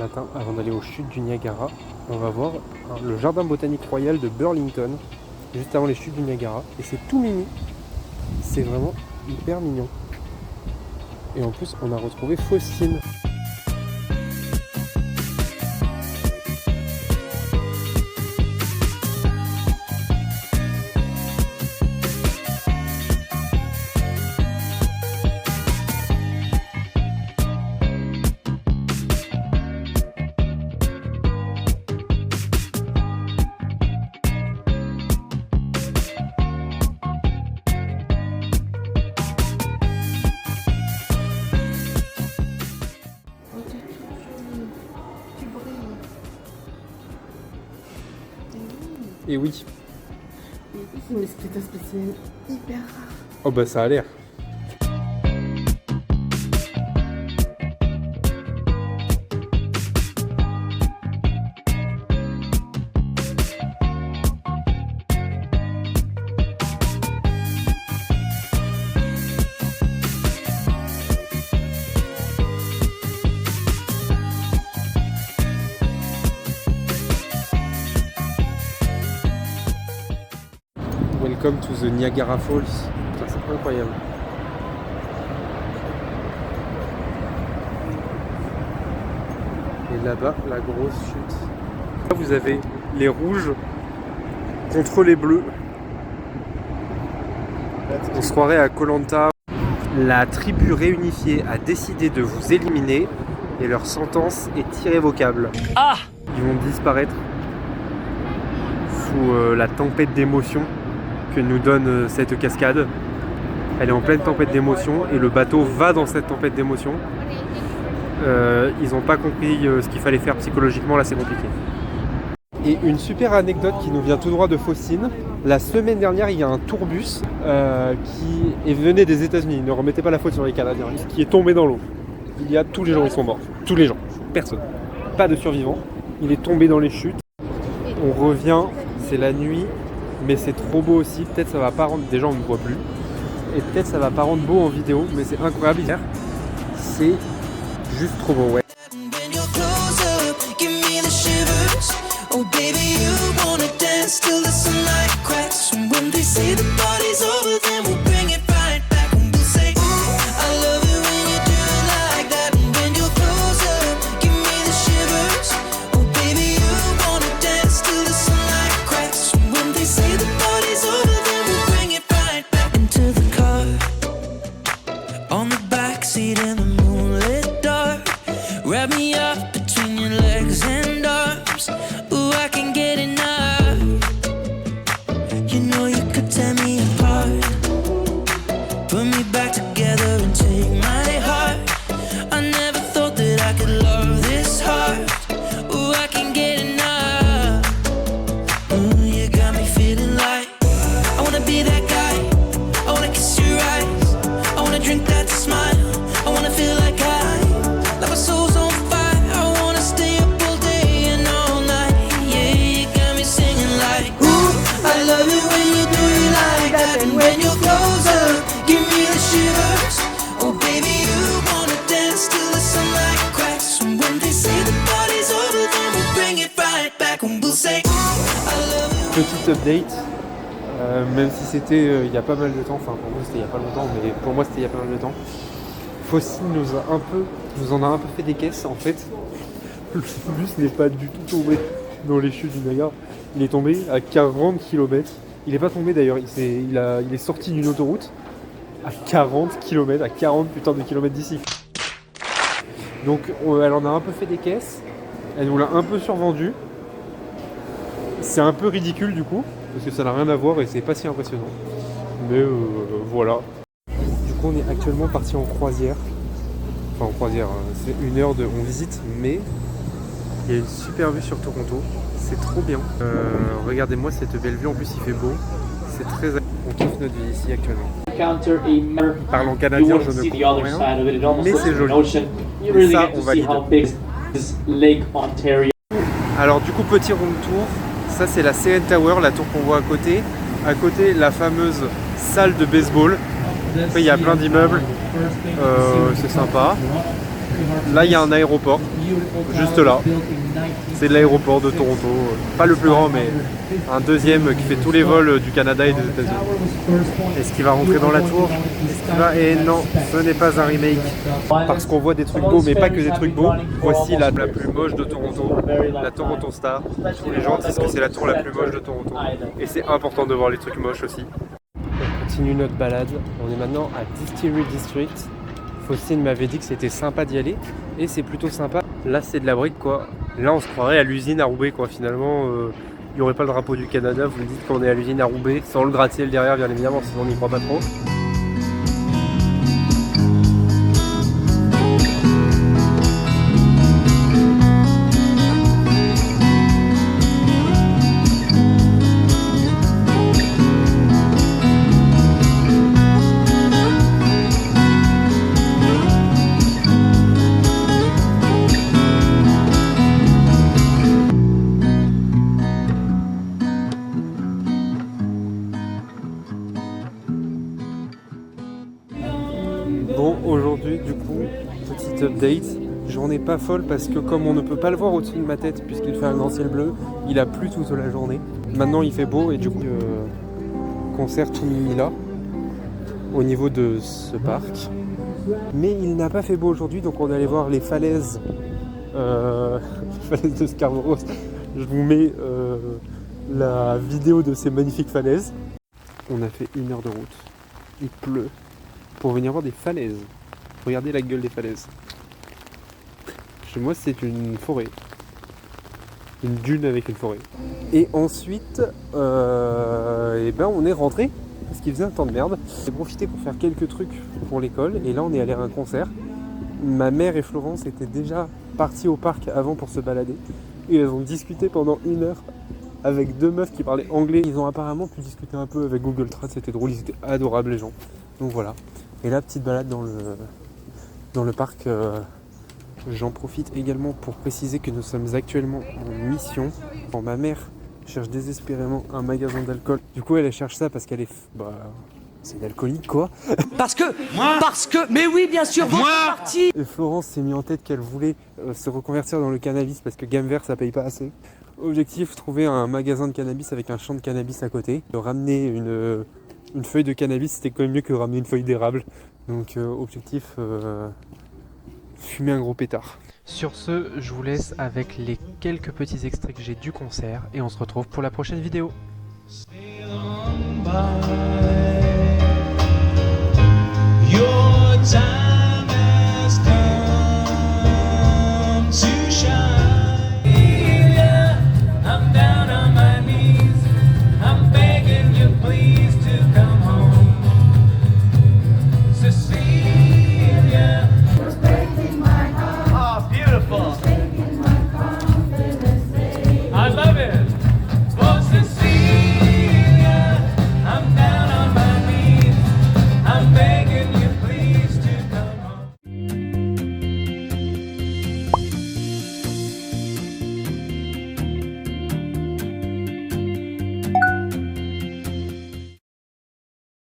matin avant d'aller aux chutes du Niagara. On va voir le jardin botanique royal de Burlington, juste avant les chutes du Niagara. Et c'est tout mini. C'est vraiment hyper mignon. Et en plus, on a retrouvé Faustine. Et oui. Mais c'était un spécimen hyper rare. Oh bah ça a l'air. Welcome to the Niagara Falls. C'est incroyable. Et là-bas, la grosse chute. Là, vous avez les rouges contre les bleus. On se croirait à Koh-Lanta. La tribu réunifiée a décidé de vous éliminer et leur sentence est irrévocable. Ah! Ils vont disparaître sous la tempête d'émotions que nous donne cette cascade. Elle est en pleine tempête d'émotion et le bateau va dans cette tempête d'émotion. Ils n'ont pas compris ce qu'il fallait faire psychologiquement, là c'est compliqué. Et une super anecdote qui nous vient tout droit de Faustine. La semaine dernière, il y a un tourbus qui venait des États-Unis, ne remettez pas la faute sur les Canadiens, qui est tombé dans l'eau. Tous les gens ils sont morts, tous les gens, personne, pas de survivants. Il est tombé dans les chutes. On revient, c'est la nuit. Mais c'est trop beau aussi, peut-être ça va pas rendre, déjà on ne voit plus, et peut-être ça va pas rendre beau en vidéo, mais c'est incroyable, c'est juste trop beau, ouais. Petite update, même si c'était il y a pas mal de temps, enfin pour moi c'était il y a pas longtemps, mais pour moi c'était il y a pas mal de temps. Faustine nous en a un peu fait des caisses en fait. Le bus n'est pas du tout tombé dans les chutes du Niagara. Il est tombé à 40 km. Il n'est pas tombé d'ailleurs, il est sorti d'une autoroute à 40 km, à 40 putain de kilomètres d'ici. Donc elle en a un peu fait des caisses, elle nous l'a un peu survendu. C'est un peu ridicule du coup, parce que ça n'a rien à voir et c'est pas si impressionnant. Mais voilà. Du coup on est actuellement parti en croisière. Enfin en croisière, c'est 1 heure on visite, mais il y a une super vue sur Toronto. C'est trop bien. Regardez-moi cette belle vue, en plus il fait beau. C'est très... On kiffe notre vie ici actuellement. Parlant canadien, je ne comprends rien, mais c'est joli. Et ça, on valide. Alors du coup, petit room tour. Ça, c'est la CN Tower, la tour qu'on voit à côté. À côté, la fameuse salle de baseball. Après, il y a plein d'immeubles. C'est sympa. Là, il y a un aéroport, juste là. C'est l'aéroport de Toronto, pas le plus grand, mais un deuxième qui fait tous les vols du Canada et des États-Unis. Est-ce qu'il va rentrer dans la tour? Et non, ce n'est pas un remake. Parce qu'on voit des trucs beaux, mais pas que des trucs beaux. Voici la plus moche de Toronto, la Toronto Star. Tous les gens disent que c'est la tour la plus moche de Toronto. Et c'est important de voir les trucs moches aussi. On continue notre balade. On est maintenant à Distillery District. Faustine m'avait dit que c'était sympa d'y aller. Et c'est plutôt sympa. Là, c'est de la brique, quoi. Là, on se croirait à l'usine à Roubaix, quoi. Finalement, il n'y aurait pas le drapeau du Canada. Vous me dites qu'on est à l'usine à Roubaix, sans le gratte-ciel derrière, bien évidemment, sinon on n'y croit pas trop. Bon, aujourd'hui, du coup, petite update. Journée pas folle parce que comme on ne peut pas le voir au-dessus de ma tête puisqu'il fait un grand ciel bleu, il a plu toute la journée. Maintenant, il fait beau et du coup, concert tout mimi là, au niveau de ce parc. Mais il n'a pas fait beau aujourd'hui, donc on est allé voir les falaises, falaises de Scarborough. Je vous mets la vidéo de ces magnifiques falaises. On a fait 1 heure de route. Il pleut. Pour venir voir des falaises. Regardez la gueule des falaises. Chez moi, c'est une forêt. Une dune avec une forêt. Et ensuite, on est rentré parce qu'il faisait un temps de merde. J'ai profité pour faire quelques trucs pour l'école. Et là, on est allé à un concert. Ma mère et Florence étaient déjà parties au parc avant pour se balader. Et elles ont discuté pendant 1 heure avec 2 meufs qui parlaient anglais. Ils ont apparemment pu discuter un peu avec Google Trad. C'était drôle, ils étaient adorables les gens. Donc voilà. Et là, petite balade dans le parc. J'en profite également pour préciser que nous sommes actuellement en mission. Bon, ma mère cherche désespérément un magasin d'alcool. Du coup, elle cherche ça parce qu'elle est... c'est une alcoolique, quoi. Parce que, mais oui, bien sûr, votre parti. Et Florence s'est mis en tête qu'elle voulait se reconvertir dans le cannabis parce que Gamme Vert, ça paye pas assez. Objectif, trouver un magasin de cannabis avec un champ de cannabis à côté. Ramener une feuille de cannabis, c'était quand même mieux que ramener une feuille d'érable. Donc objectif, fumer un gros pétard. Sur ce, je vous laisse avec les quelques petits extraits que j'ai du concert et on se retrouve pour la prochaine vidéo. Your time.